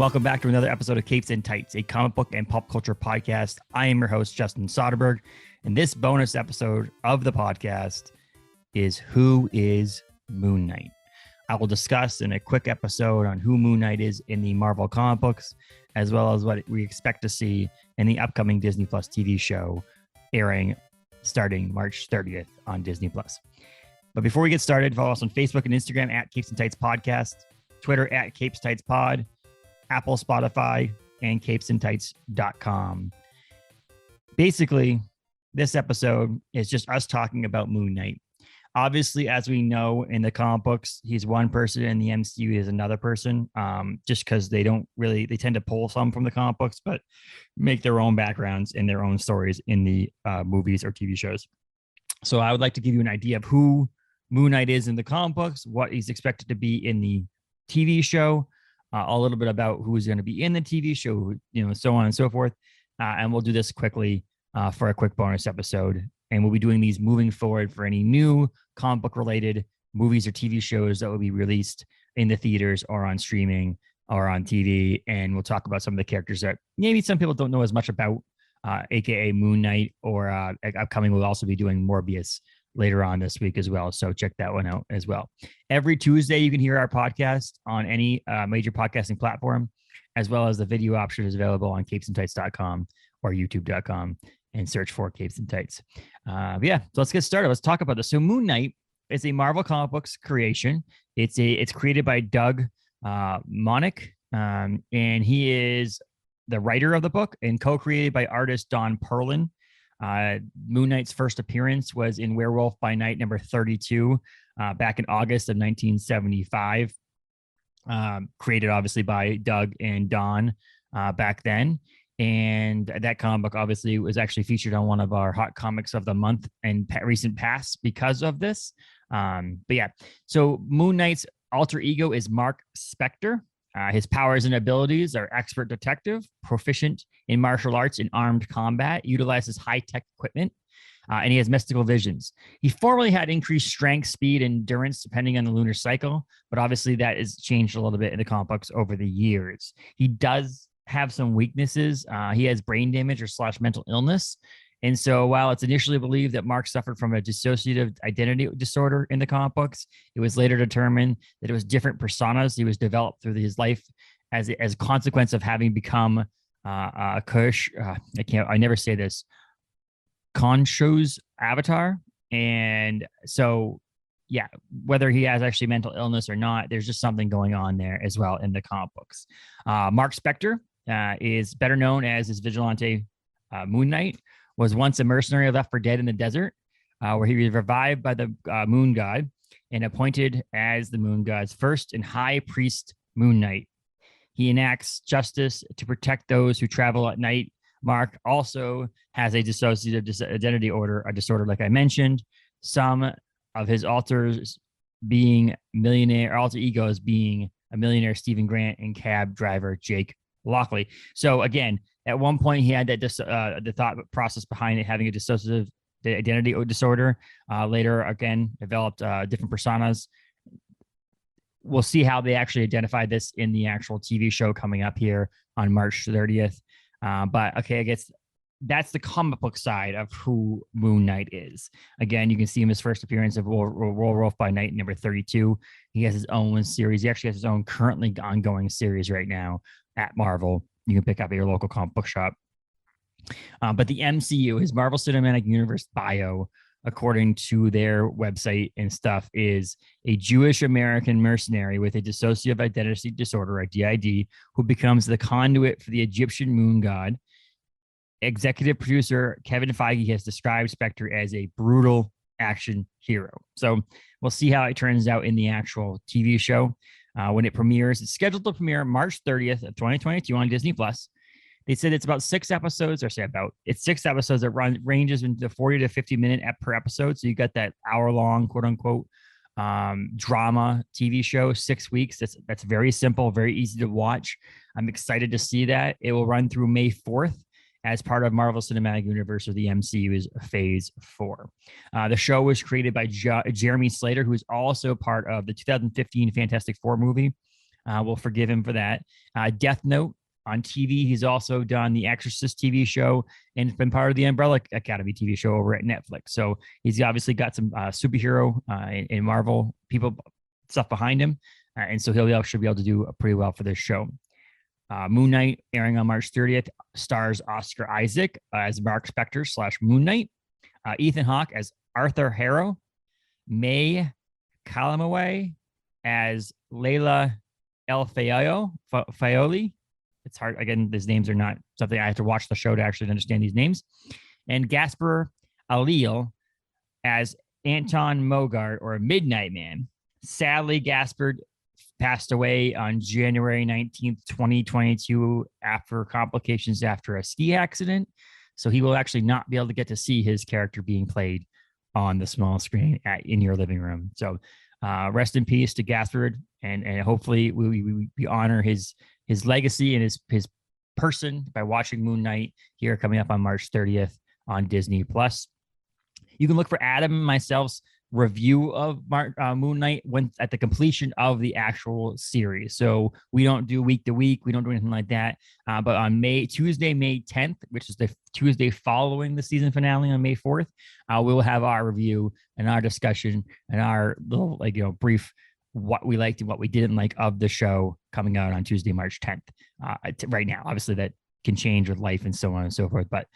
Welcome back to another episode of Capes and Tights, a comic book and pop culture podcast. I am your host, Justin Soderberg, and this bonus episode of the podcast is Who is Moon Knight? I will discuss in a quick episode on who Moon Knight is in the Marvel comic books, as well as what we expect to see in the upcoming Disney Plus TV show airing starting March 30th on Disney Plus. But before we get started, follow us on Facebook and Instagram at Capes and Tights Podcast, Twitter at Capes Tights Pod, Apple, Spotify, and capesandtights.com. Basically, this episode is just us talking about Moon Knight. Obviously, as we know in the comic books, he's one person, and the MCU is another person, just because they tend to pull some from the comic books, but make their own backgrounds and their own stories in the movies or TV shows. So I would like to give you an idea of who Moon Knight is in the comic books, what he's expected to be in the TV show, a little bit about who's going to be in the TV show, so on and so forth. And we'll do this quickly for a quick bonus episode. And we'll be doing these moving forward for any new comic book related movies or TV shows that will be released in the theaters or on streaming or on TV. And we'll talk about some of the characters that maybe some people don't know as much about, aka Moon Knight, or upcoming, we'll also be doing Morbius later on this week as well. So check that one out as well. Every Tuesday, you can hear our podcast on any major podcasting platform, as well as the video option is available on capesandtights.com or youtube.com and search for Capes and Tights. So let's get started. Let's talk about this. So Moon Knight is a Marvel comic books creation. It's created by Doug Moench, and he is the writer of the book and co-created by artist Don Perlin. Moon Knight's first appearance was in Werewolf by Night number 32 back in August of 1975, created obviously by Doug and Don back then. And that comic book obviously was actually featured on one of our hot comics of the month and recent past because of this. So Moon Knight's alter ego is Mark Spector. His powers and abilities are expert detective, proficient in martial arts and armed combat, utilizes high-tech equipment, and he has mystical visions. He formerly had increased strength, speed, and endurance depending on the lunar cycle, but obviously that has changed a little bit in the comic books over the years. He does have some weaknesses. He has brain damage or / mental illness. And so while it's initially believed that Mark suffered from a dissociative identity disorder in the comic books, it was later determined that it was different personas he was developed through his life as a consequence of having become Khonshu's avatar. And so, whether he has actually mental illness or not, there's just something going on there as well in the comic books. Mark Spector is better known as his vigilante Moon Knight, was once a mercenary left for dead in the desert, where he was revived by the moon god and appointed as the moon god's first and high priest, Moon Knight. He enacts justice to protect those who travel at night. Mark also has a dissociative identity disorder, like I mentioned. Some of his alter egos being a millionaire Stephen Grant and cab driver Jake Lockley. So again, at one point he had that the thought process behind it having a dissociative identity disorder. Later, again, developed different personas. We'll see how they actually identify this in the actual TV show coming up here on March 30th. I guess that's the comic book side of who Moon Knight is. Again, you can see him his first appearance of Werewolf by Night number 32. He has his own series. He actually has his own currently ongoing series right now at Marvel. You can pick up at your local comic book shop. But the MCU, his Marvel Cinematic Universe bio, according to their website and stuff, is a Jewish American mercenary with a dissociative identity disorder, or DID, who becomes the conduit for the Egyptian moon god. Executive producer Kevin Feige has described Spector as a brutal action hero. So we'll see how it turns out in the actual TV show. When it premieres, it's scheduled to premiere March 30th of 2022 on Disney Plus. They said it's about 6 episodes, it's 6 episodes that ranges into 40 to 50 minute per episode. So you got that hour-long, quote unquote, drama TV show, 6 weeks. That's very simple, very easy to watch. I'm excited to see that. It will run through May 4th. As part of Marvel Cinematic Universe, or the MCU's Phase 4. The show was created by Jeremy Slater, who is also part of the 2015 Fantastic Four movie, We'll forgive him for that. Death Note on TV. He's also done the Exorcist TV show and been part of the Umbrella Academy TV show over at Netflix. So he's obviously got some superhero and Marvel people stuff behind him. And so should be able to do pretty well for this show. Moon Knight, airing on March 30th, stars Oscar Isaac as Mark Spector / Moon Knight, Ethan Hawke as Arthur Harrow, May Calamaway as Layla El Fayoli. It's hard. Again, these names are not something I have to watch the show to actually understand these names. And Gasper Alil as Anton Mogart, or Midnight Man. Sadly, Gasper passed away on January 19th, 2022 after complications after a ski accident. So he will actually not be able to get to see his character being played on the small screen in your living room. So rest in peace to Gaspard, and hopefully we honor his legacy and his person by watching Moon Knight here coming up on March 30th on Disney Plus. You can look for Adam and myself's review of Moon Knight when at the completion of the actual series. So we don't do week to week. We don't do anything like that. But on Tuesday, May 10th, which is the Tuesday following the season finale on May 4th, we will have our review and our discussion and our little brief what we liked and what we didn't like of the show coming out on Tuesday, March 10th. Right now, obviously that can change with life and so on and so forth. But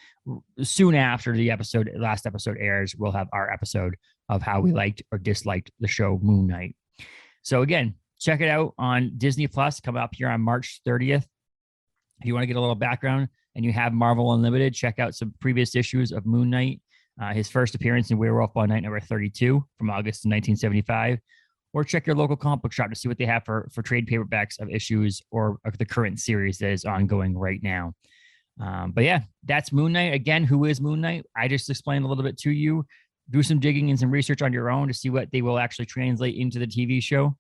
soon after the last episode airs, we'll have our episode of how we liked or disliked the show Moon Knight. So again, check it out on Disney Plus, come up here on March 30th. If you want to get a little background and you have Marvel Unlimited, check out some previous issues of Moon Knight. His first appearance in Werewolf by Night number 32 from August of 1975. Or check your local comic book shop to see what they have for trade paperbacks of issues or of the current series that is ongoing right now. But yeah, that's Moon Knight. Again, who is Moon Knight? I just explained a little bit to you. Do some digging and some research on your own to see what they will actually translate into the TV show.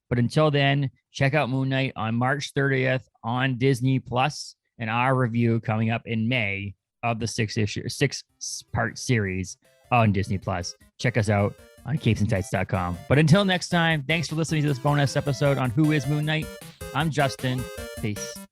But until then, check out Moon Knight on March 30th on Disney Plus, and our review coming up in May of the 6-part series on Disney Plus. Check us out on capesandtights.com. But until next time, thanks for listening to this bonus episode on Who is Moon Knight. I'm Justin. Peace.